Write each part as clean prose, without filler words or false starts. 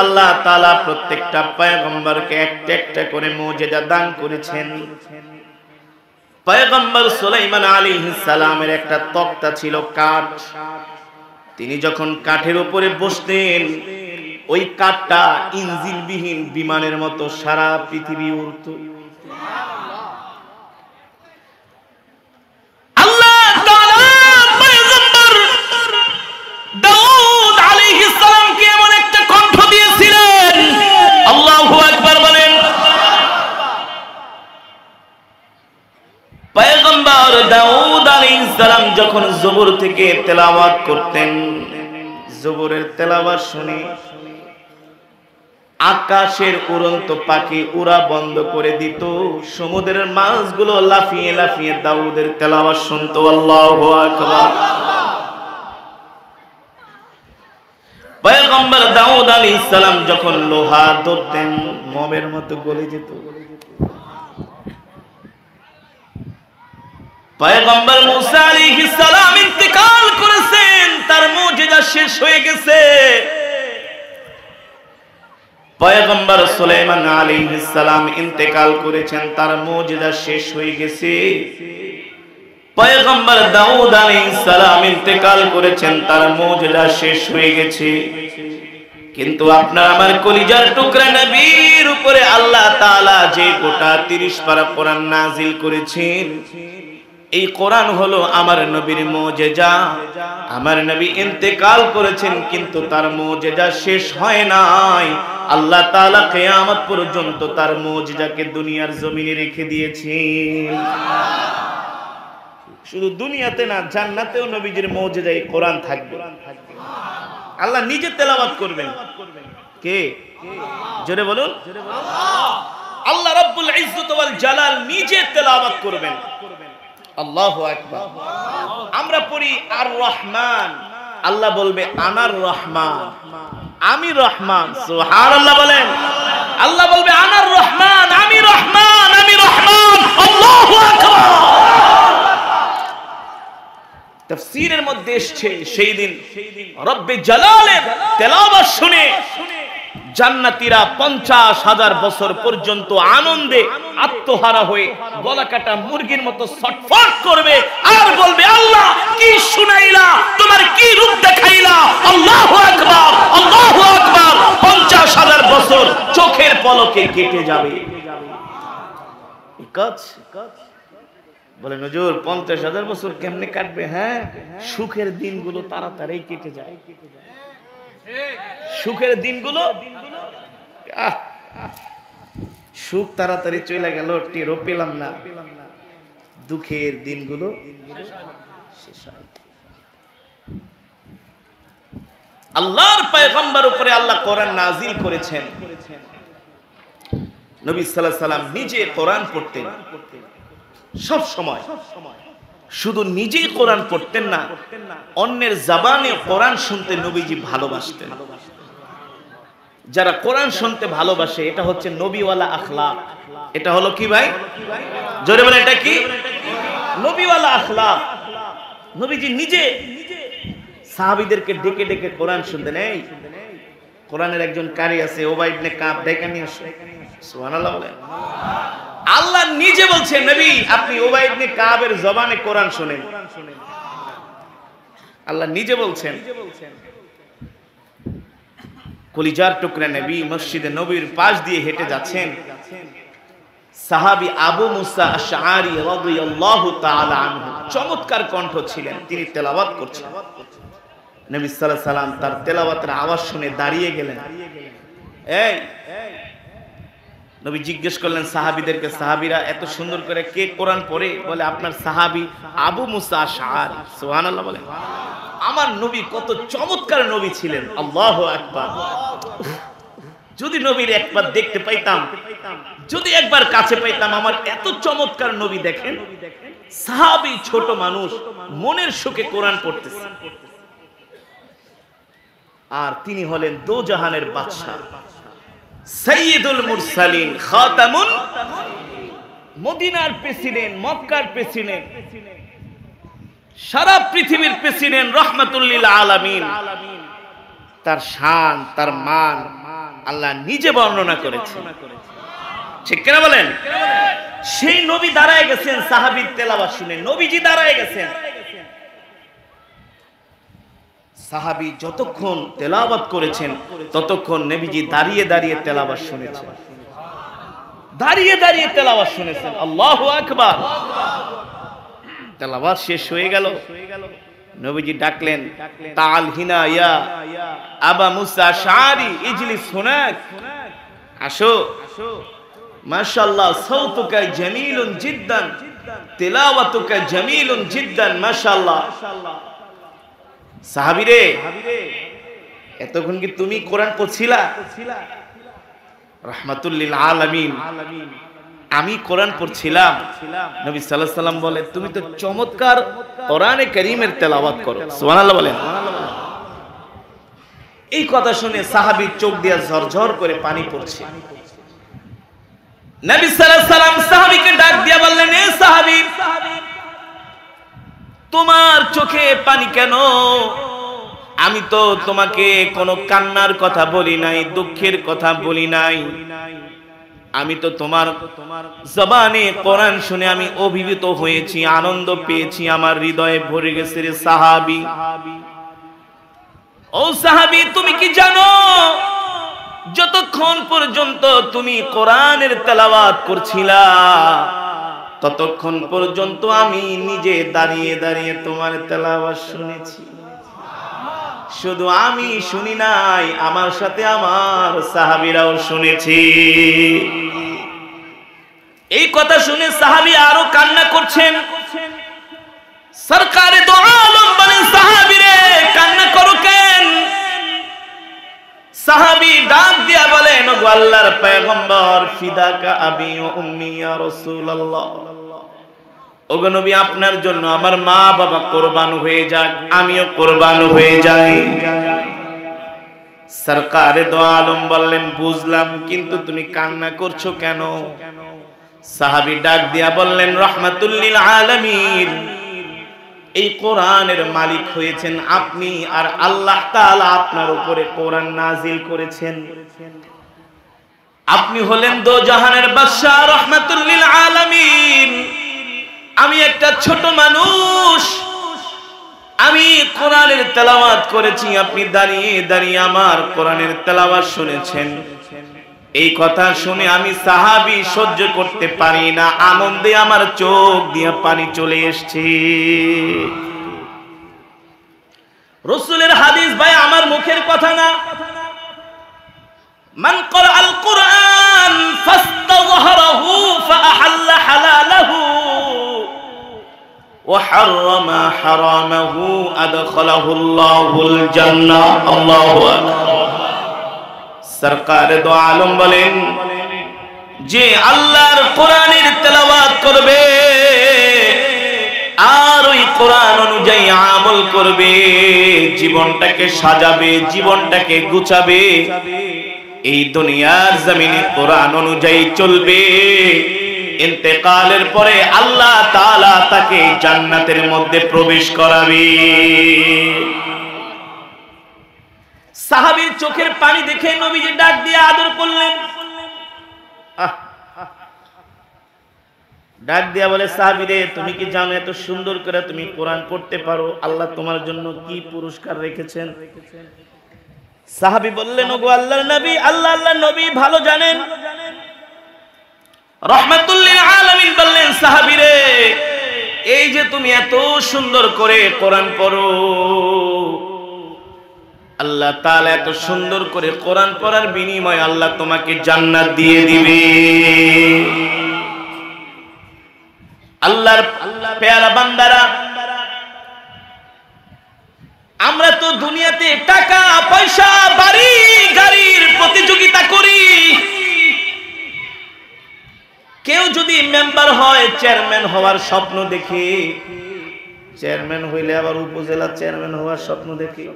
আল্লাহ তাআলা প্রত্যেকটা পয়গম্বরকে একটা একটা করে মুজিজা দান করেছেন। পয়গম্বর সুলাইমান আলাইহিস সালামের একটা তক্তা ছিল কাঠ। তিনি যখন কাঠের উপরে বসতেন, ওই কাঠটা ইঞ্জিনবিহীন বিমানের মতো সারা পৃথিবী উড়ত। আল্লাহ তাআলা পয়গম্বর দাউদ আলাইহিস সালামকে এমন একটা কণ্ঠ দিয়েছিলেন, আল্লাহু আকবার বলেন। পয়গম্বর দাউদ আলাইহিস সালাম যখন জবর থেকে তেলাওয়াত করতেন, জবরের তেলাওয়াত শুনে আকাশের উড়ন্ত পাখি উড়া বন্ধ করে দিত, সমুদ্রের মাছগুলো লাফিয়ে লাফিয়ে দাউদের তেলাওয়াত শুনতো। আল্লাহু আকবার। পয়গম্বর দাউদ আলাইহিস সালাম যখন লোহা ধরতেন, মোমের মতো গলে যেত। পয়গম্বর মুসা আলাইহিস সালাম ইন্তেকাল করেছেন, তার মুজিজা শেষ হয়ে গেছে। পয়গম্বর সুলাইমান আলাইহিস সালাম ইন্তেকাল করেছেন, তার মুজিজা শেষ হয়ে গেছে। পয়গম্বর দাউদ আলাইহিস সালাম ইন্তেকাল করেছেন, তার মুজিজা শেষ হয়ে গেছে। কিন্তু আপনার আমার কলিজার টুকরা নবীর উপরে আল্লাহ তাআলা যে গোটা 30 পারা কোরআন নাজিল করেছেন, এই কোরআন হলো আমার নবীর মুজিজা। আমার নবী ইন্তেকাল করেছেন, কিন্তু তার মুজিজা শেষ হয় নাই। আল্লাহ তাআলা কিয়ামত পর্যন্ত তার মুজিজাকে দুনিয়ার জমিনে রেখে দিয়েছেন। শুধু দুনিয়াতে না, জান্নাতেও নবীজির মুজিজা এই কোরআন থাকবে। আল্লাহ নিজে তেলাওয়াত করবেন। কে? জোরে বলুন। আল্লাহ রাব্বুল ইজ্জত ওয়াল জালাল নিজে তেলাওয়াত করবেন। আল্লাহু আকবার। আমরা পড়ি আর রহমান, আল্লাহ বলবে আনার রহমান, আমি রহমান। সুবহানাল্লাহ বলেন। আল্লাহ বলবে আনার রহমান, আমি রহমান, আমি রহমান। আল্লাহু আকবার। তাফসীরের মধ্যে এসেছে সেই দিন রব্বে জালালের তেলাওয়াত শুনে জান্নাতীরা 50,000 বছর পর্যন্ত আনন্দে আত্মহারা হয়ে গলা কাটা মুরগির মতো ছটফট করবে আর বলবে, আল্লাহ কি শুনাইলা, তোমার কি রূপ দেখাইলা। আল্লাহু আকবার, আল্লাহু আকবার। 50,000 বছর চোখের পলকে কেটে যাবে। বলেন হুজুর 50,000 বছর কেমনে কাটবে? হ্যাঁ, সুখের দিনগুলো তাড়াতাড়ি কেটে যায়। সুখের দিনগুলো, সুখ তাড়াতাড়ি চলে গেল, টেরও পেলাম না। দুঃখের দিনগুলো শেষ হয়। আল্লাহর পয়গম্বর উপরে আল্লাহ কোরআন নাজিল করেছেন। নবী সাল্লাল্লাহু আলাইহি সাল্লাম নিজে কোরআন পড়তেন সব সময়। শুধু নিজেই কোরআন পড়তেন না, অন্যের জবানে কোরআন শুনতে নবীজি ভালোবাসতেন। যারা কোরআন শুনতে ভালোবাসে, এটা হচ্ছে নবীওয়ালা আখলাক। এটা হলো কি ভাই? জোরে বলে, এটা কি? নবীওয়ালা আখলাক। নবীজি নিজে সাহাবীদেরকে ডেকে ডেকে কোরআন শুনতেন। এই কোরআনের একজন কারি আছে, উবাই ইবনে কাব, ডেকে নিয়ে আসো। সুবহানাল্লাহ বলেন। আল্লাহ নিজে বলছেন, নবী আপনি উবাই ইবনে কাবের জবানে কোরআন শুনেন। আল্লাহ নিজে বলছেন। কলিজার টুকরা নবী মসজিদে নবীর পাশ দিয়ে হেঁটে যাচ্ছেন। সাহাবী আবু মুসা আশআরী রাদিয়াল্লাহু তাআলা আনহু, চমৎকার কণ্ঠ ছিলেন, তিনি তেলাওয়াত করছেন। নবী সাল্লাল্লাহু আলাইহি সাল্লাম তার তেলাওয়াতের আওয়াজ শুনে দাঁড়িয়ে গেলেন। এই নবী জিজ্ঞেস করলেন সাহাবীদেরকে, সাহাবীরা এত সুন্দর করে কে কোরআন পড়ে? বলে আপনার সাহাবী আবু মুসা আশআরী। সুবহানাল্লাহ বলেন। আমার নবী কত চমৎকার নবী ছিলেন। আল্লাহু আকবার। যদি নবীর একবার দেখতে পাইতাম, যদি একবার কাছে পাইতাম, আমার এত চমৎকার নবী। দেখেন সাহাবী ছোট মানুষ, মনের সুখে কোরআন পড়তেছে, আর তিনি হলেন দোজাহানের বাদশা, সাইয়্যিদুল মুরসালিন, খাতামুন, মদিনার প্রেসিডেন্ট, মক্কার প্রেসিডেন্ট, সারা পৃথিবীর প্রেসিডেন্ট, রাহমাতুল লিল আলামিন। তার শান, তার মান আল্লাহ নিজে বর্ণনা করেছেন, ঠিক কিনা বলেন? সেই নবী দাঁড়ায় গেছেন সাহাবীর তেলাওয়াত শুনে, নবীজি দাঁড়ায় গেছেন। সাহাবী যতক্ষণ তেলাওয়াত করেছেন ততক্ষণ নবীজি দাঁড়িয়ে দাঁড়িয়ে তেলাওয়াত শুনেছেন, দাঁড়িয়ে দাঁড়িয়ে তেলাওয়াত শুনেছেন। আল্লাহু আকবার। তেলাওয়াত শেষ হয়ে গেল, নবীজি ডাকলেন, তাআল হিনা ইয়া আবা মুসা আশআরী ইজলিস হুনাক, আসো। মাশাআল্লাহ, সাউতুকা জামিলুন জিদ্দান, তিলাওয়াতুকা জামিলুন জিদ্দান, মাশাআল্লাহ। সাহাবীরে, এতক্ষণ কি তুমি কোরআন পড়ছিলা? রাহমাতুল লিল আলামিন, আমি কোরআন পড়ছিলাম। নবী সাল্লাল্লাহু আলাইহি সাল্লাম বলে, তুমি তো চমৎকার কোরআনে কারীমের তেলাওয়াত করো। সুবহানাল্লাহ বলেন। এই কথা শুনে সাহাবীর চোখ দিয়ে ঝরঝর করে পানি পড়ছে। নবী সাল্লাল্লাহু আলাইহি সাল্লাম সাহাবীকে ডাক দিয়ে বললেন, এ সাহাবী, তোমার চোখে পানি কেন? আমি তো তোমাকে কোনো কান্নার কথা বলি নাই, দুঃখের কথা বলি নাই। আমি তো তোমার জবানে কোরআন শুনে আমি অভিভূত হয়েছি, আনন্দ পেয়েছি, আমার হৃদয়ে ভরে গেছে। রে সাহাবী, ও সাহাবী, তুমি কি জানো যতক্ষণ পর্যন্ত তুমি কোরআনের তেলাওয়াত করছিলা ততক্ষণ পর্যন্ত আমি নিজে দাঁড়িয়ে দাঁড়িয়ে তোমার তেলাওয়াত শুনেছি। শুধু আমি শুনি নাই, আমার সাথে আমার সাহাবীরাও শুনেছি। এই কথা শুনে সাহাবী আরো কান্না করছেন। সরকারে দো আলম বলেন, সাহাবীরে কান্না করো কেন? সাহাবী ডাক দিয়া বলেন, ওগো আল্লাহর পয়গম্বর, ফিদাকা আবি ওয়া উম্মি ইয়া রাসূলুল্লাহ, ওগো নবী, আপনার জন্য আমার মা বাবা কুরবান হয়ে যাক, আমিও কুরবান হয়ে যাই। সরকারে দো আলম বললেন, বুঝলাম, কিন্তু তুমি কান্না করছো কেন? সাহাবী ডাক দিয়া বললেন, রাহমাতুল লিল আলামিন, এই কোরআনের মালিক হয়েছেন আপনি, আর আল্লাহ তাআলা আপনার উপরে কোরআন নাজিল করেছেন। আপনি হলেন দো জাহানের বাদশা, রাহমাতুল লিল আলামিন। আমি একটা ছোট মানুষ, আমি কোরআনের তেলাওয়াত করেছি, আপনি দাঁড়িয়ে দাঁড়িয়ে আমার কোরআনের তেলাওয়াত শুনেছেন। এই কথা শুনে আমি সাহাবী সহ্য করতে পারি না, আনন্দে আমার চোখ দিয়ে পানি চলে এসেছে। রাসূলের হাদিস ভাই, আমার মুখের কথা না। মান ক্বারাআল কুরআন ফাস্তাযহারাহু ফাআহাল্লা হালালাহু ওয়া হারামা হারামাহু আদখালাহুল্লাহুল জান্নাহ। আল্লাহু আকবার। সরকারে দো আলম বলেন, যে আল্লাহর কোরআনের তেলাওয়াত করবে আর ওই কোরআন অনুযায়ী আমল করবে, জীবনটাকে সাজাবে, জীবনটাকে গুছাবে, এই দুনিয়ার জমিনে কোরআন অনুযায়ী চলবে, ইন্তেকালের পরে আল্লাহ তাআলা তাকে জান্নাতের মধ্যে প্রবেশ করাবে। সাহাবীর চোখের পানি দেখে নবীজি ডাক দিয়ে আদর করলেন। ডাক দিয়া বলে, সাহাবীরে, তুমি কি জানো এত সুন্দর করে তুমি কোরআন পড়তে পারো, আল্লাহ তোমার জন্য কি পুরস্কার রেখেছেন? সাহাবী বললেন, ওগো আল্লাহর নবী, আল্লাহর নবী ভালো জানেন। রাহমাতুল লিল আলামিন বললেন, সাহাবীরে, এই যে তুমি এত সুন্দর করে কোরআন পড়ো, আল্লাহ তাআলা এত সুন্দর করে কোরআন পড়ার বিনিময়ে আল্লাহ তোমাকে জান্নাত দিয়ে দিবে। আল্লাহর পেয়ারা বান্দারা, আমরা তো দুনিয়াতে টাকা পয়সা বাড়ি গাড়ির প্রতিযোগিতা করি। কেউ যদি মেম্বার হয়, চেয়ারম্যান হওয়ার স্বপ্ন দেখে, চেয়ারম্যান হইলে আবার উপজেলা চেয়ারম্যান হওয়ার স্বপ্ন দেখে,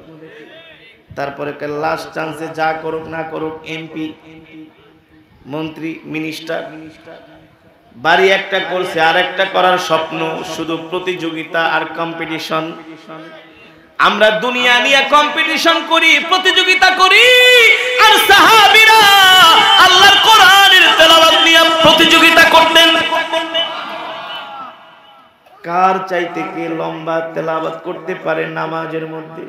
তারপরে লাস্ট চান্সে যা করুক না করুক এমপি, মন্ত্রী, মিনিস্টার, বাড়ি একটা করছে আর একটা করার স্বপ্ন, শুধু প্রতিযোগিতা আর কম্পিটিশন। আমরা দুনিয়া নিয়ে কম্পিটিশন করি, প্রতিযোগিতা করি, আর সাহাবীরা চাইতে কে লম্বা তেলাওয়াত করতে পারে নামাজের মধ্যে,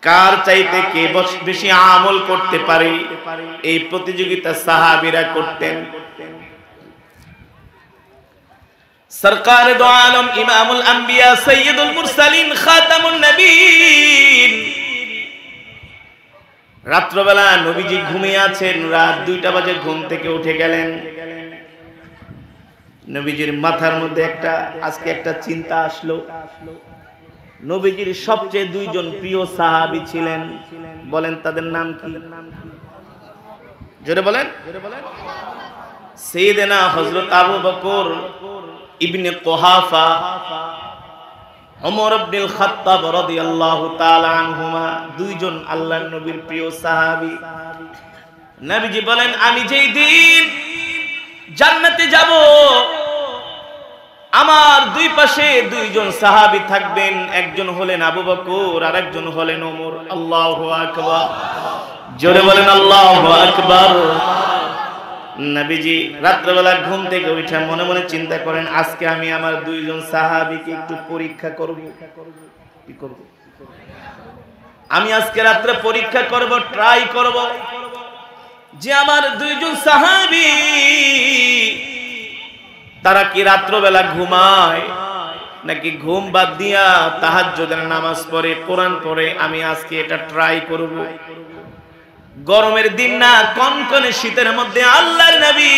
কার চাইতে কে বেশি আমল করতে পারে, এই প্রতিযোগিতা সাহাবীরা করতেন। সরকার দো আলম ইমামুল আম্বিয়া সৈয়দুল মুরসালিন খাতামুন নবীন, রাত্রবেলা নবীজি ঘুমিয়ে আছেন, রাত 2টা বাজে ঘুম থেকে উঠে গেলেন। নবীজির মাথার মধ্যে আজকে একটা চিন্তা আসলো। নবীজির সবচেয়ে 2 জন প্রিয় সাহাবী ছিলেন, বলেন তাদের নাম কি? জোরে বলেন। সাইয়েদনা হযরত আবু বকর ইবনে কুহাফা, ওমর ইবনুল খাত্তাব রাদিয়াল্লাহু তাআলা আনহুমা, 2 জন আল্লাহর নবীর প্রিয় সাহাবী। নবীজি বলেন, আমি যেই দিন জান্নাতে যাব, আমার 2 পাশে 2 জন সাহাবী থাকবেন, একজন হলেন আবু বকর আর একজন হলেন ওমর। আল্লাহু আকবার, জোরে বলেন আল্লাহু আকবার। নবীজি রাত্রিবেলা ঘুম থেকে উঠে মনে মনে চিন্তা করেন, আজকে আমি আমার 2 জন সাহাবীকে একটু পরীক্ষা করব। কি করব? আমি আজকে রাত্রে পরীক্ষা করব, ট্রাই করব যে আমার 2 জন সাহাবী তারা কি রাত্রবেলা ঘুমায় নাকি ঘুম বাদ দিয়া তাহাজ্জুদের নামাজ পড়ে, কোরআন পড়ে। আমি আজকে এটা ট্রাই করব। গরমের দিন না, কনকনে শীতের মধ্যে আল্লাহর নবী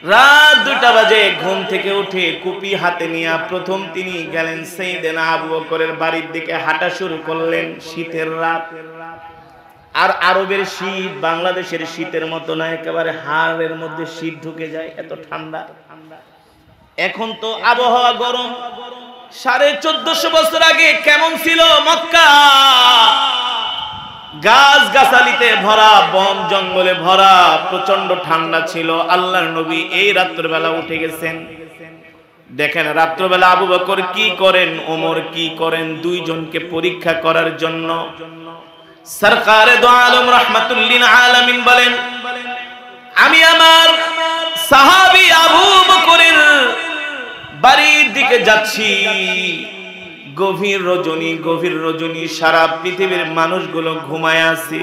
রাত 2টা বাজে ঘুম থেকে উঠে কুপি হাতে নিয়ে প্রথম তিনি গেলেন সাইয়েদনা আবু বকরের বাড়ির দিকে, হাঁটা শুরু করলেন। শীতের রাত, আর আরবের শীত বাংলাদেশের শীতের মতো না, একেবারে হাড়ের মধ্যে শীত ঢুকে যায়, এত ঠান্ডা। এখন তো আবহাওয়া গরম। 1450 বছর আগে কেমন ছিল মক্কা? গাছ গাছালিতে ভরা, বন জঙ্গলে ভরা, প্রচন্ড ঠান্ডা ছিল। আল্লাহর নবী এই রাত্রিবেলা উঠে গেছেন। দেখেন রাত্রিবেলা আবু বকর কি করেন, ওমর কি করেন, 2 জনকে পরীক্ষা করার জন্য। সরকারে দো আলম রাহমাতুল লিল আলামিন বলেন, আমি আমার সাহাবী আবু বকরের বাড়ির দিকে যাচ্ছি। গভীর রজনী, সারা পৃথিবীর মানুষগুলো ঘুমায় আছে।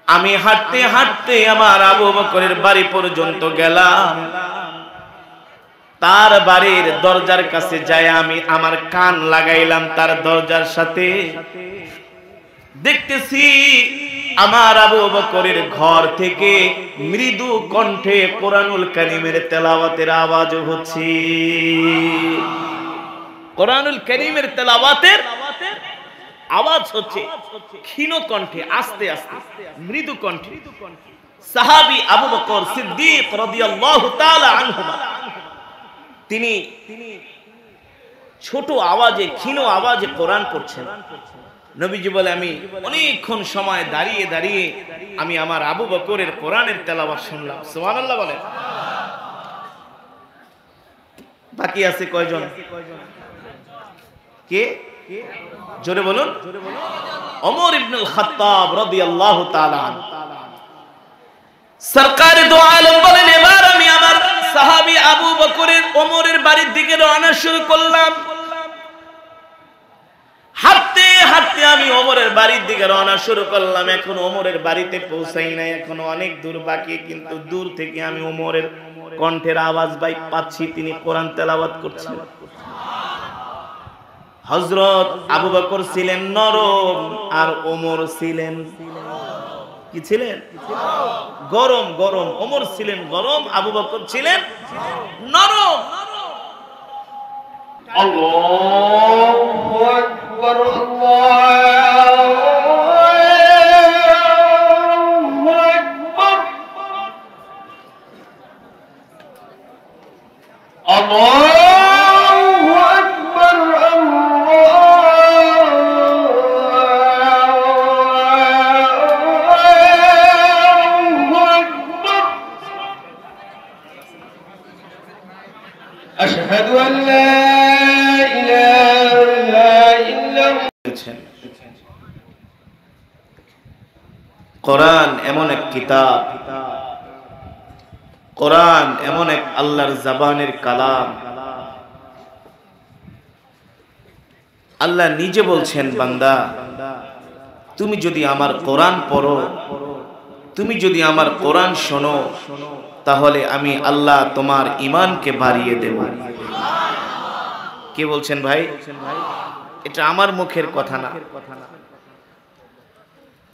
আমি হাঁটতে হাঁটতে আমার আবু বকরের বাড়ি পর্যন্ত গেলাম। তার বাড়ির দরজার কাছে যায় আমি আমার কান লাগাইলাম তার দরজার সাথে। দেখতেছি আমার আবু বকরের ঘর থেকে মৃদু কণ্ঠে কোরআনুল কারীমের তেলাওয়াতের আওয়াজ হচ্ছে। কোরআনুল কারীমের তেলাওয়াতের আওয়াজ হচ্ছে ক্ষীণ কণ্ঠে, আস্তে আস্তে, মৃদু কণ্ঠে। সাহাবী আবু বকর সিদ্দিক রাদিয়াল্লাহু তাআলা আনহুমা, তিনি ছোট আওয়াজে, ক্ষীণ আওয়াজে কোরআন পড়ছেন। নবীজি বলে, আমি অনেকক্ষণ সময় দাঁড়িয়ে দাঁড়িয়ে আমি আমার আবু বকরের কোরআনের তেলাওয়াত শুনলাম। সুবহানাল্লাহ বলেন। বাকি আছে কয়জন? কে? জোরে বলুন। ওমর ইবনুল খাত্তাব রাদিয়াল্লাহু তাআলা আনহু। সরকারে দো আলম বলেন, এবার আমি আমার সাহাবী আবু বকরের ওমরের বাড়ির দিকে রওনা শুরু করলাম। হাঁটতে হাঁটতে আমি ওমরের বাড়ির দিকে রওনা শুরু করলাম। এখন ওমরের বাড়িতে পৌঁছাই নাই, এখনো অনেক দূর বাকি, কিন্তু দূর থেকে আমি ওমরের কণ্ঠের আওয়াজ পাচ্ছি, তিনি কোরআন তেলাওয়াত করছেন। হযরত আবু বকর ছিলেন নরম আর ওমর ছিলেন কি ছিলেন? গরম। ওমর ছিলেন গরম, আবু বকর ছিলেন নরম। আল্লাহু আকবার, আল্লাহু আকবার, আশহাদু আন লা ইলাহা ইল্লাল্লাহ। কোরআন এমন এক কিতাব, কোরআন এমন এক আল্লাহর জবানের কালাম। আল্লাহ নিজে বলছেন, বান্দা তুমি যদি আমার কোরআন পড়ো, তুমি যদি আমার কোরআন শোনো, তাহলে আমি আল্লাহ তোমার ঈমানকে বাড়িয়ে দেব। কে বলছেন ভাই? এটা আমার মুখের কথা না,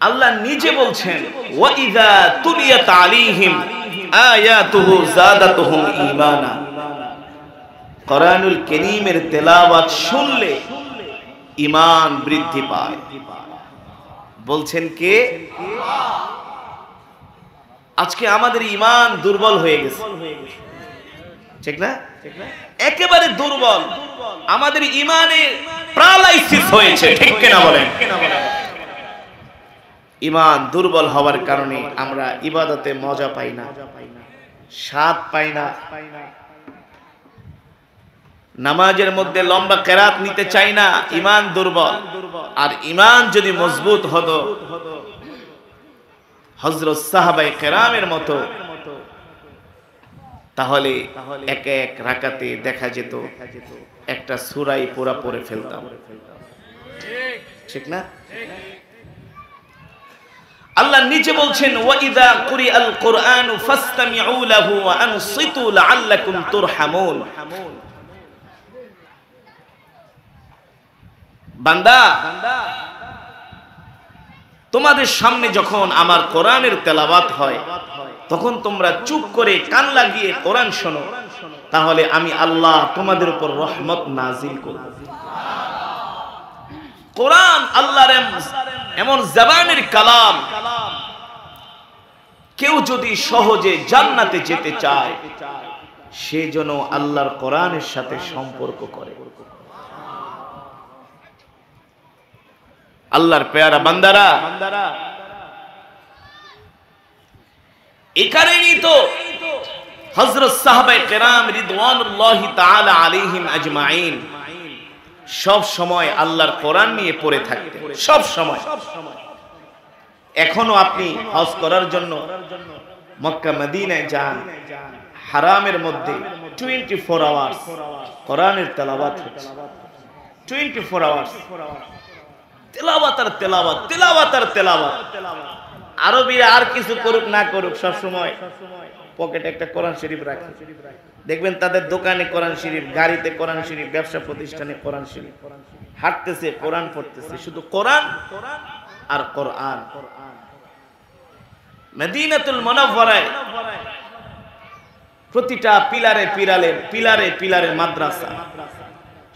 আল্লাহ নিজে বলছেন, ওয়া ইযা তুলিয়াত আলাইহিম আয়াতুহু যাদাতুহুম ঈমানা। কোরআনুল কারীমের তেলাওয়াত শুনলে ঈমান বৃদ্ধি পায়। বলছেন কে? আজকে আমাদের ঈমান দুর্বল হয়ে গেছে, ঠিক না? একেবারে দুর্বল। আমাদের ঈমানের প্যারালাইসিস হয়েছে, ঠিক কিনা বলেন? ঈমান দুর্বল হওয়ার কারণে আমরা ইবাদতে মজা পাই না, স্বাদ পাই না, নামাজের মধ্যে লম্বা কেরাত নিতে চাই না। ঈমান দুর্বল। আর ঈমান যদি মজবুত হতো হযরত সাহাবায়ে কেরামের মতো, তাহলে এক এক রাকাতে দেখা যেত একটা সূরাই পুরা পড়ে ফেলতাম, ঠিক না? আল্লাহ নিচে বলছেন, ওয়া ইযা কুরিআল কুরআনু ফাসতামিউ লাহু ওয়া আনসিতু লাআল্লাকুম তুরহামুন। বান্দা, তোমাদের সামনে যখন আমার কোরআনের তেলাওয়াত হয়, তখন তোমরা চুপ করে কান লাগিয়ে কোরআন শোনো, তাহলে আমি আল্লাহ তোমাদের উপর রহমত নাজিল করব। কোরআন আল্লাহর এমন জবানের কালাম, কেউ যদি সহজে জান্নাতে যেতে চায়, সে যেন আল্লাহর কোরআনের সাথে সম্পর্ক করে। আল্লাহর পেয়ারা বান্দারা, এখানেই তো হযরত সাহাবায়ে কেরাম রিদওয়ানুল্লাহি তাআলা আলাইহিম আজমাইন সব সময় আল্লাহর কোরআন নিয়ে পড়ে থাকতেন, সব সময়। এখনো আপনি হজ করার জন্য মক্কা মদিনায় যান, হারামের মধ্যে 24 আওয়ার্স কোরআনের তেলাওয়াত হচ্ছে। 24 আওয়ার্স তেলাওয়াত আর তেলাওয়াত, তেলাওয়াত আর তেলাওয়াত। আরবীরা আর কিছু করুক না করুক, সব সময় পকেটে একটা কোরআন শরীফ রাখে। দেখবেন তাদের দোকানে কোরআন শরীফ, গাড়িতে কোরআন শরীফ, ব্যবসা প্রতিষ্ঠানে কোরআন শরীফ, হাঁটতেছে কোরআন পড়তেছে, শুধু কোরআন আর কোরআন। মদিনাতুল মুনাওয়ারায় প্রতিটা পিলারে পিলারে পিলারে মাদ্রাসা।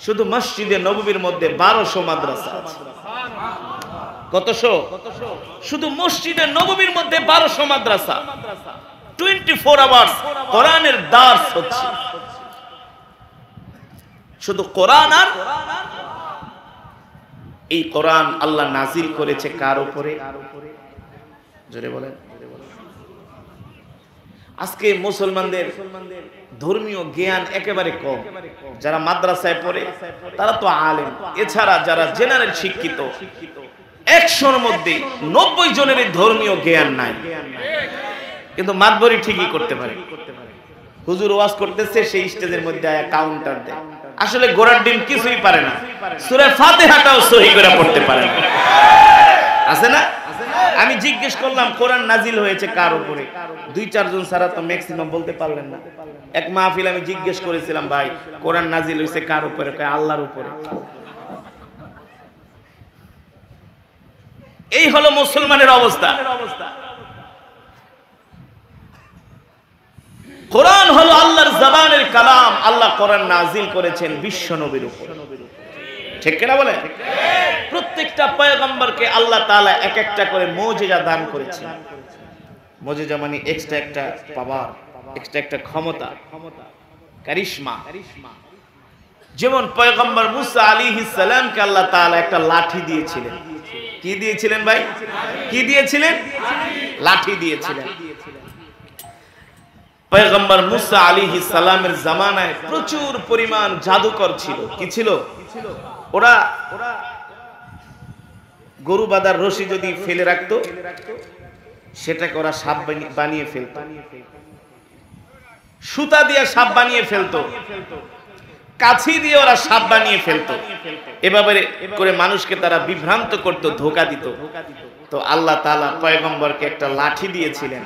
শুধু মসজিদে নববীর মধ্যে 1200 মাদ্রাসা আছে। কতশো? শুধু মসজিদে নববীর মধ্যে 1200 মাদ্রাসা। 24 আওয়ার্স কোরআনের দার্স হচ্ছে। শুধু কোরআন। আর এই কোরআন আল্লাহ নাজিল করেছে কার উপরে? জোরে বলেন। আজকে মুসলমানদের ধর্মীয় জ্ঞান একেবারে কম। যারা মাদ্রাসায় পড়ে তারা তো আলেম, এছাড়া যারা জেনারেল শিক্ষিত 100-র মধ্যে 90 জনের ধর্মীয় জ্ঞান নাই। কিন্তু মাতবরি ঠিকই করতে পারে। হুজুর ওয়াজ করতেছে, সেই স্টেজের মধ্যে আয়া কাউন্টার দেয়। আসলে গোড়ার ডিম কিছুই পারে না, সূরা ফাতিহাটাও সহি করে পড়তে পারে না। আছে না? আমি জিজ্ঞেস করলাম কোরআন নাজিল হয়েছে কার উপরে? 2-4 জন ছাড়া তো ম্যাক্সিমাম বলতে পারলেন না। এক মাহফিল আমি জিজ্ঞেস করেছিলাম, ভাই কোরআন নাজিল হয়েছে কার উপরে? কয় আল্লাহর উপরে। এই হলো মুসলমানের অবস্থা। কোরআন হলো আল্লাহর জবানের কালাম। আল্লাহ কোরআন নাজিল করেছেন বিশ্ব নবীর উপর, ঠিক কিনা বলে? প্রত্যেকটা পয়গম্বরকে আল্লাহ তাআলা এক একটা করে মুজিজা দান করেছেন। মুজিজা মানে এক্সট্রা একটা পাওয়ার, এক্সট্রা একটা ক্ষমতা, কারিশমা। যেমন পয়গম্বর মুসা আলাইহিস সালামকে আল্লাহ তাআলা একটা লাঠি দিয়েছিলেন। কি দিয়েছিলেন ভাই? কি দিয়েছিলেন? লাঠি দিয়েছিলেন। পয়গম্বর মুসা আলাইহিস সালামের জামানায় প্রচুর পরিমাণ জাদুকর ছিল। কি ছিল? ওরা গরু বাঁধার রশি যদি ফেলে রাখতো, সেটাকে ওরা সাপ বানিয়ে ফেলত। সুতা দিয়ে সাপ বানিয়ে ফেলতো, কাছি দিয়ে ওরা সাপ বানিয়ে ফেলতো, এভাবে করে মানুষকে তারা বিভ্রান্ত করত, ধোঁকা দিত। তো আল্লাহ তাআলা পয়গম্বরকে একটা লাঠি দিয়েছিলেন,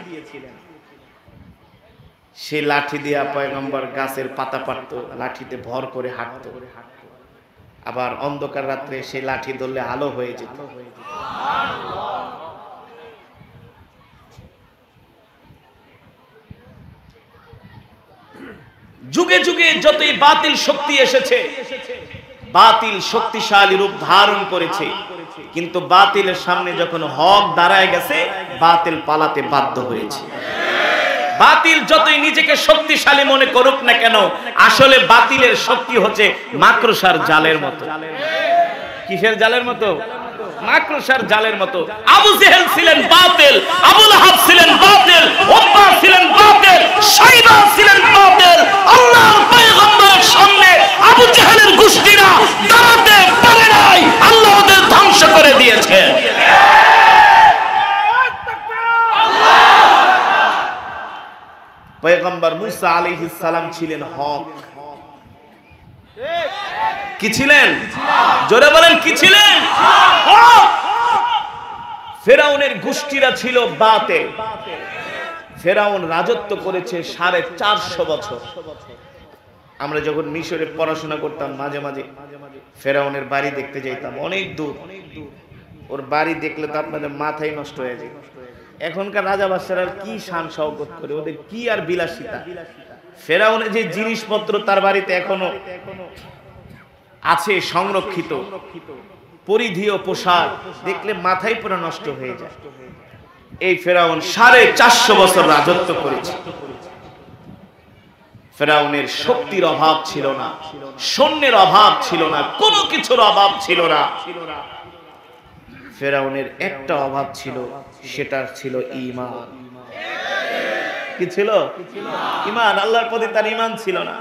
সেই লাঠি দিয়া পয়গম্বর গাছের পাতা পাড়তো, লাঠিতে ভর করে হাঁটতো। আবার অন্ধকার রাত্রে সেই লাঠি ধরলে আলো হয়ে যেত। যুগে যুগে যতই বাতিল শক্তি এসেছে, বাতিল শক্তিশালী রূপ ধারণ করেছে, কিন্তু বাতিলের সামনে যখন হক দাঁড়ায় গেছে, বাতিল পালাতে বাধ্য হয়েছে। বাতিল যতই নিজেকে শক্তিশালী মনে করুক না কেন, আসলে বাতিলের শক্তি হচ্ছে মাকড়সার জালের মতো। কিসের জালের মতো? মাকড়সার জালের মতো। আবু জেহেল ছিলেন বাতিল, আবু লাহাব ছিলেন বাতিল, উতবা ছিলেন বাতিল, শাইবা ছিলেন বাতিল। আল্লাহর পয়গম্বরের সামনে আবু জেহেলের গোষ্ঠীরা দাঁড়াতে পারে নাই, আল্লাহ ওদের ধ্বংস করে দিয়েছে। পয়গম্বর মুসা আলাইহিস সালাম ছিলেন হক। কি ছিলেন? জোরে বলেন, কি ছিলেন? হক। ফেরাউনের গোষ্ঠীরা ছিল বাতিল। ফেরাউন রাজত্ব করেছে 450 বছর। আমরা যখন মিশরে পড়াশোনা করতাম, মাঝে মাঝে ফেরাউনের বাড়ি দেখতে যেতাম, অনেক দূর। ওর বাড়ি দেখলে তো আপনাদের মাথাই নষ্ট হয়ে যায়। এখনকার রাজা বাদশারা কি শান শওকত করে, ওদের কি আর বিলাসিতা। ফেরাউনের যে জিনিসপত্র তার বাড়িতে এখনো আছে সংরক্ষিত, পরিধেয় পোশাক দেখলে মাথাই পুরো নষ্ট হয়ে যায়। এই ফেরাউন 450 বছর রাজত্ব করেছে। ফেরাউনের শক্তির অভাব ছিল না, সৈন্যের অভাব ছিল না, কোনো কিছুর অভাব ছিল না। ফেরাউনের একটা অভাব ছিল, সেটা ছিল ঈমান। কি ছিল? ঈমান। আল্লাহর প্রতি তার ঈমান ছিল না।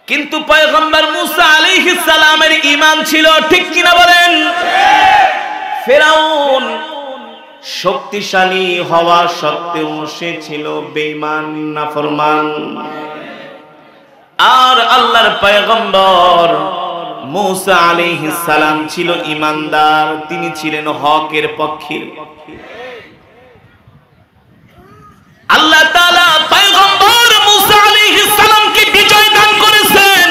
কিন্তু পয়গম্বর মুসা আলাইহিস সালামের ঈমান ছিল, ঠিক কিনা বলেন? ফেরাউন শক্তিশালী হওয়া সত্ত্বেও সে ছিল বেঈমান, নাফরমান। আর আল্লাহর পয়গম্বর মুসা আলাইহিস সালাম ছিল ঈমানদার, তিনি ছিলেন হকের পক্ষে। আল্লাহ তাআলা পয়গম্বর মুসা আলাইহিস সালামকে বিজয় দান করেছেন,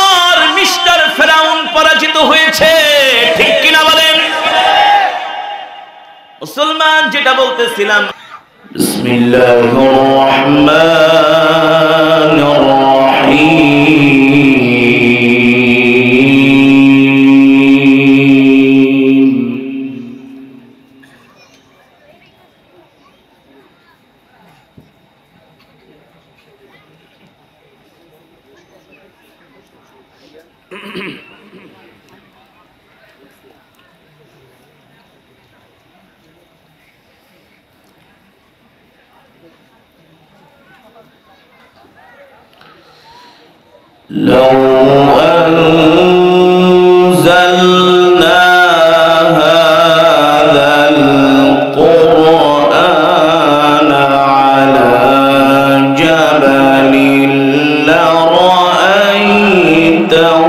আর মিস্টার ফেরাউন পরাজিত হয়েছে, ঠিক কিনা বলেন? মুসলমান, যেটা বলতেছিলাম, বিসমিল্লাহির রহমানির রহিম। لو أنزلنا هذا القرآن على جبل لرأيته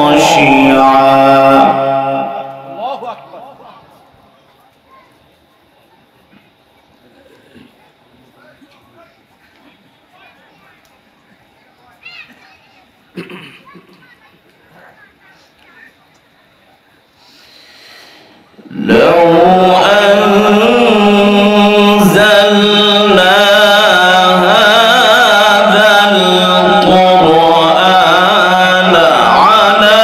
خاشعا. الله أكبر. لو أنزلنا هذا القرآن على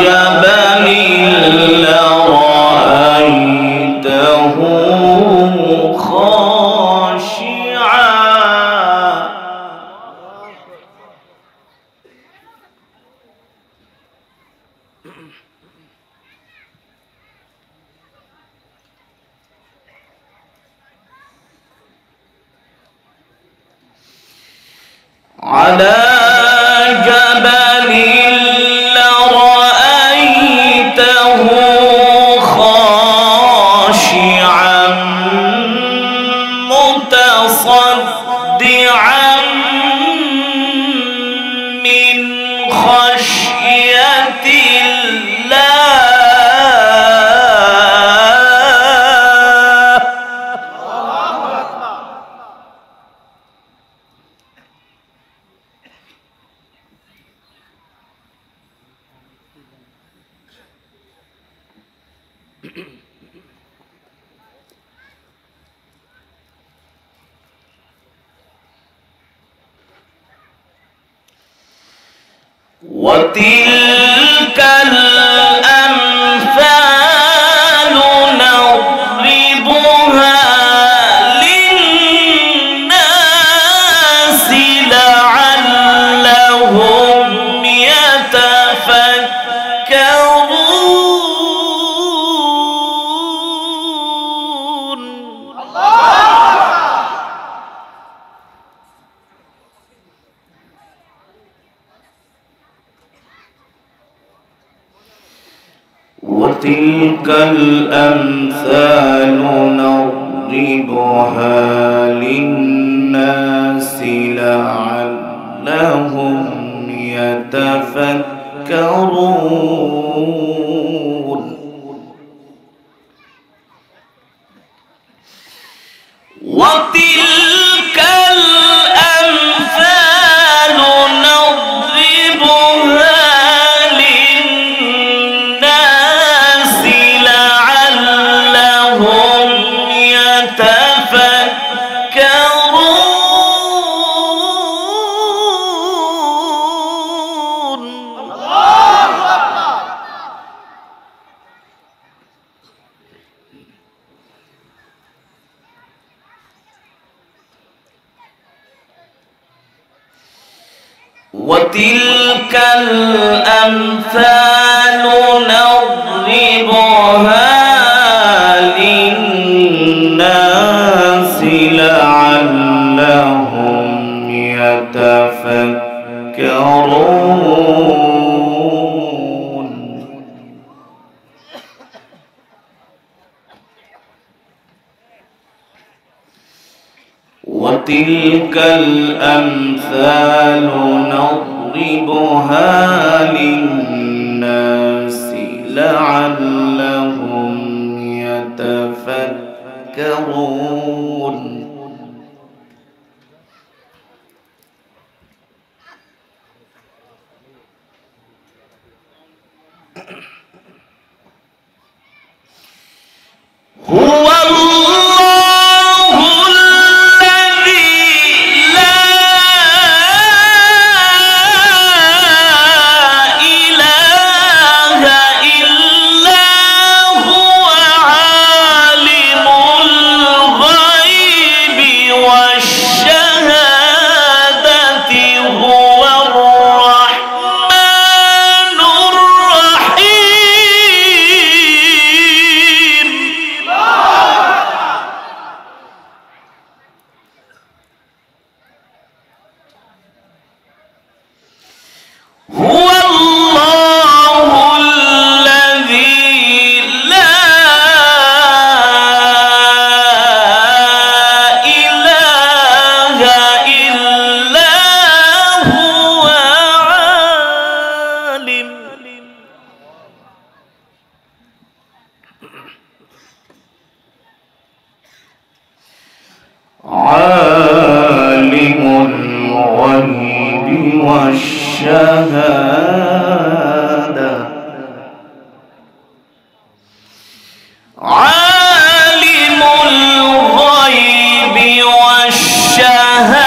جبل لرأيته خاشعا. على جبل لرأيته خاشعا وتلك الأمثال نضربها للناس لعلهم يتفكرون. وتلك الأمثال نضربها للناس لعلهم يتفكرون. وتلك الأمثال نضربها للناس لعلهم يتفكرون. وتلك الأمثال نضربها للناس لعلهم يتفكرون. وتلك الأمثال نضربها للناس لعلهم يتفكرون. هو الله الذي لا إله إلا هو عالم الغيب والشهادة هو الرحمن الرحيم. هو الله الذي لا إله إلا هو عالم الغيب والشهادة. عالم الغيب والشهادة.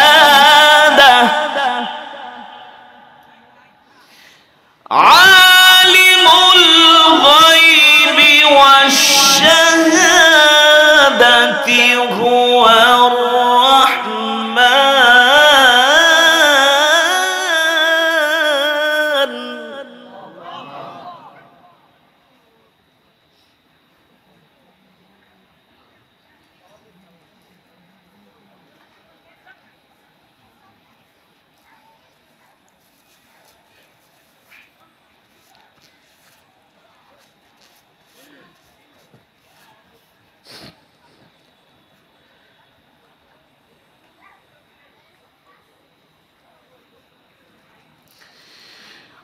عالم الغيب والشهادة هو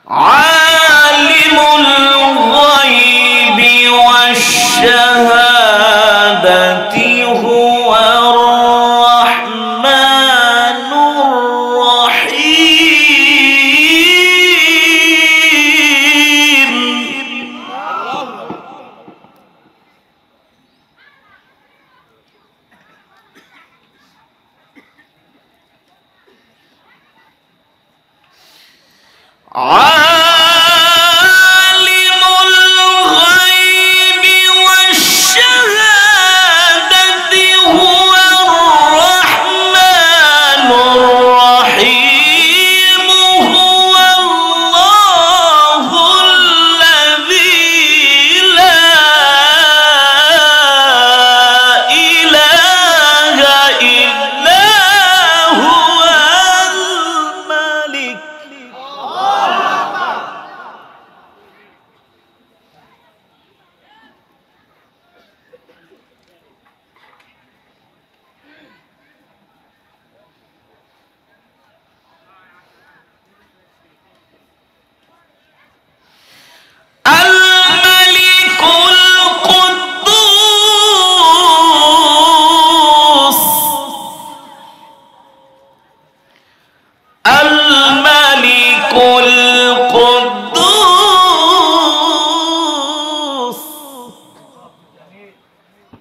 عالم الغيب والشهادة هو الرحمن الرحيم.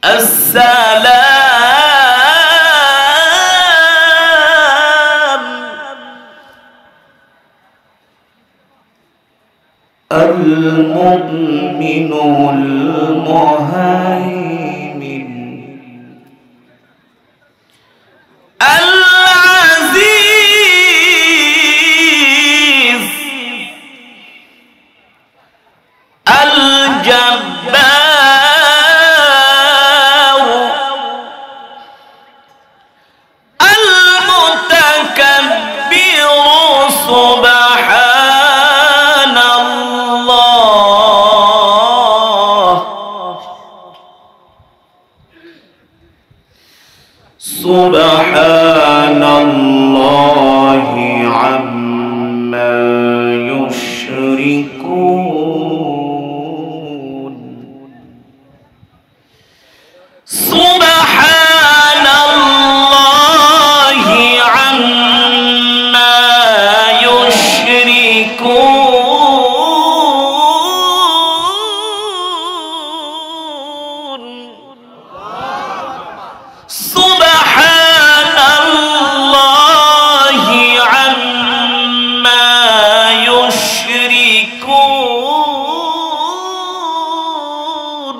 السلام المؤمن المهيمن العزيز الجبار المتكبر سبحان الله سبحان الله عما يشركون سبحان الله عما يشركون سبحان الله عما يشركون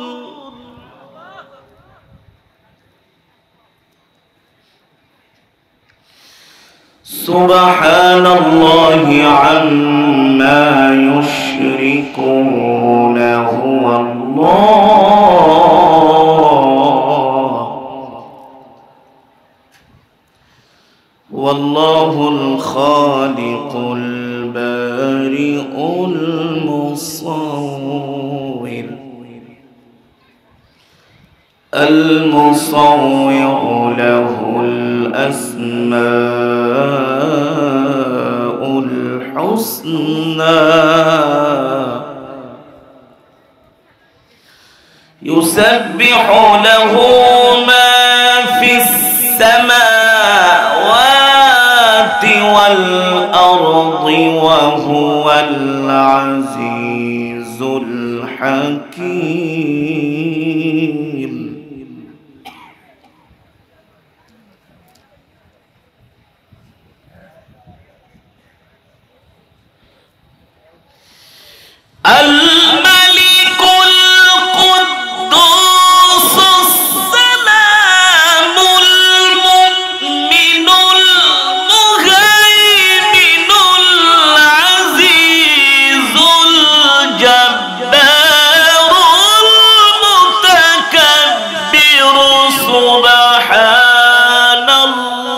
سبحان الله عما يشركون هو الله والله الخالق البارئ المصور له الأسماء الحسنى يسبح له ما في السماوات والأرض وهو العزيز الحكيم الملك القدوس السلام المؤمن المهيمن العزيز الجبار المتكبر سبحان الله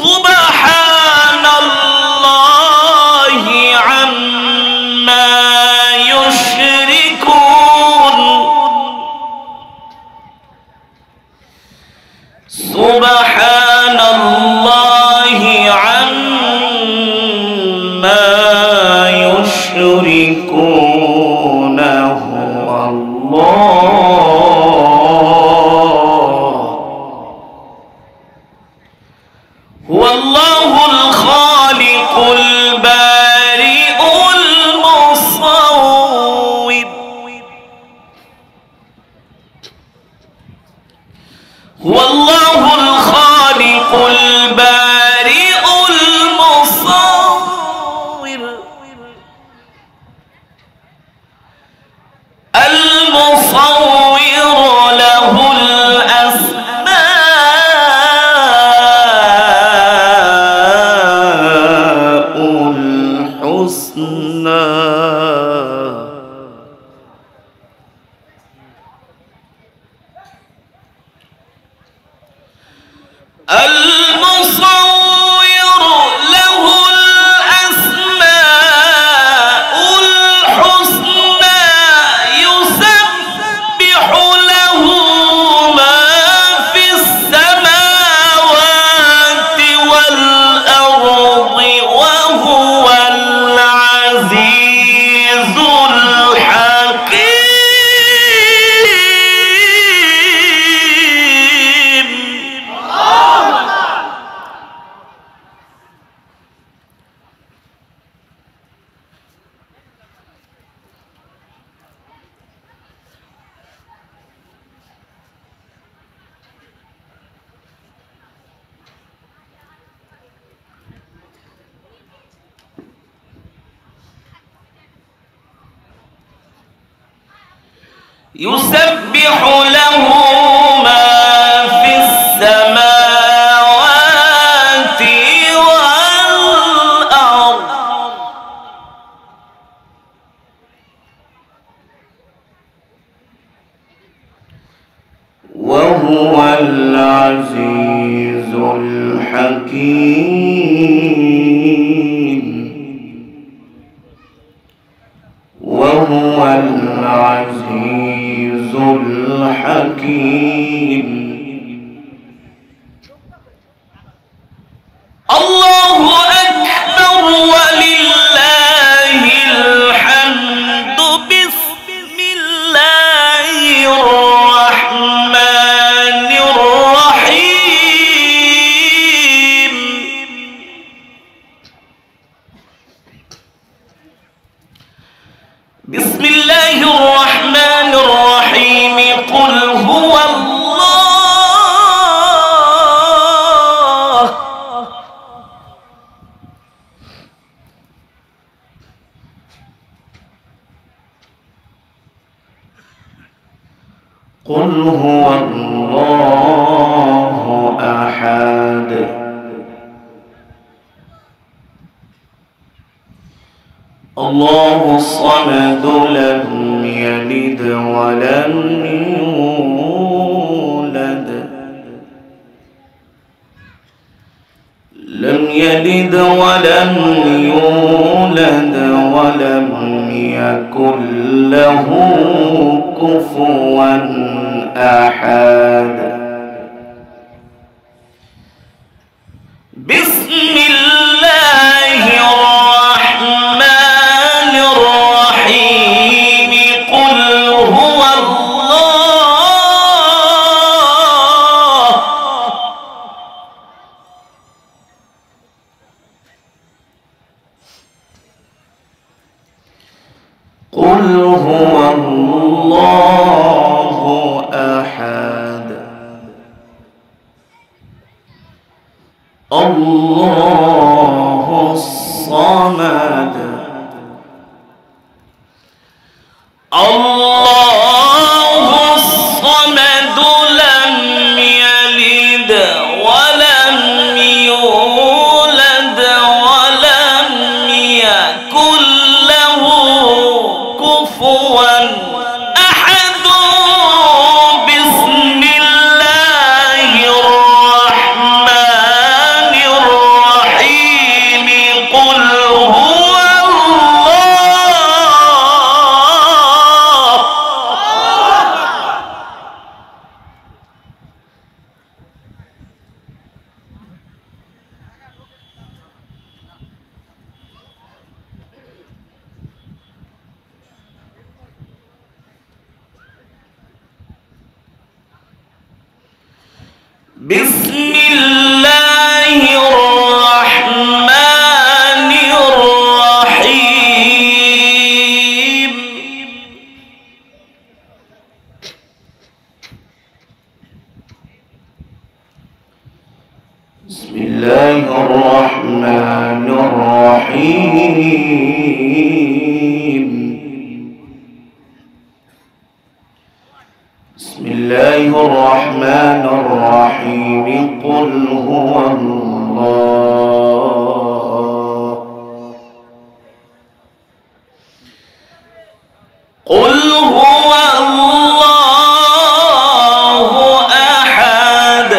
سبحان الله عما يشركون سبحان الله عما يشركون سبحان الله عما يشركون هو الله الخالق البارئ المصور والله الخالق البارئ المصور له الأسماء يسبح له ما في السماوات والأرض وهو العزيز الحكيم وهو العزيز الحكيم. الله أكبر ولله الحمد. بسم الله الرحمن الرحيم. بسم الله الرحمن الرحيم. قل هو الله قل هو الله أحد الله الصمد لم يلد ولم يولد ولم يولد ولم يكن له كفوا أحد. بسم الله الرحمن الرحيم. قل هو الله قل هو الله أحد الله الصمد الله الصمد لم يلد ولم يولد ولم يكن له كفوا أحد. بسم الله الرحمن الرحيم. قل هو الله بسم الله الرحمن الرحيم. بسم الله الرحمن الرحيم. بسم الله الرحمن الرحيم. قل هو الله قل هو الله أحد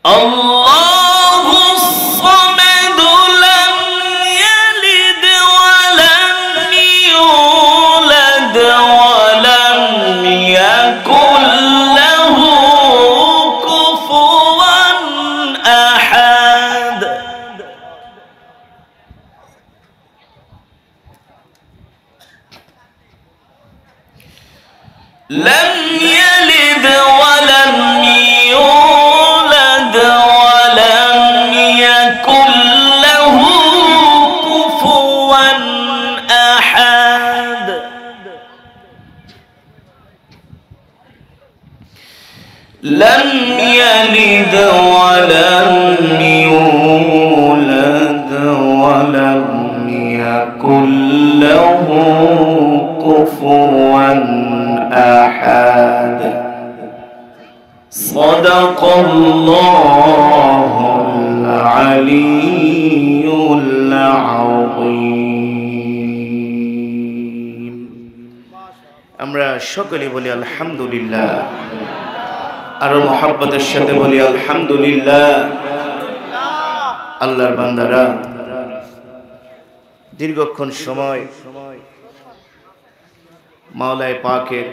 الله الصمد لم يلد ولم يولد ولم يكن له كفوا أحد. لم يلد ولم يولد ولم يكن له كفوا أحد. لم يلد ولم يولد ولم يكن له সাদাকাল্লাহুল আলিয়্যুল আযীম। আমরা সকলে বলি আলহামদুলিল্লাহ, আর মুহাব্বতের সাথে বলি আলহামদুলিল্লাহ। আল্লাহর বান্দারা, দীর্ঘক্ষণ সময় মাওলায়ে পাকের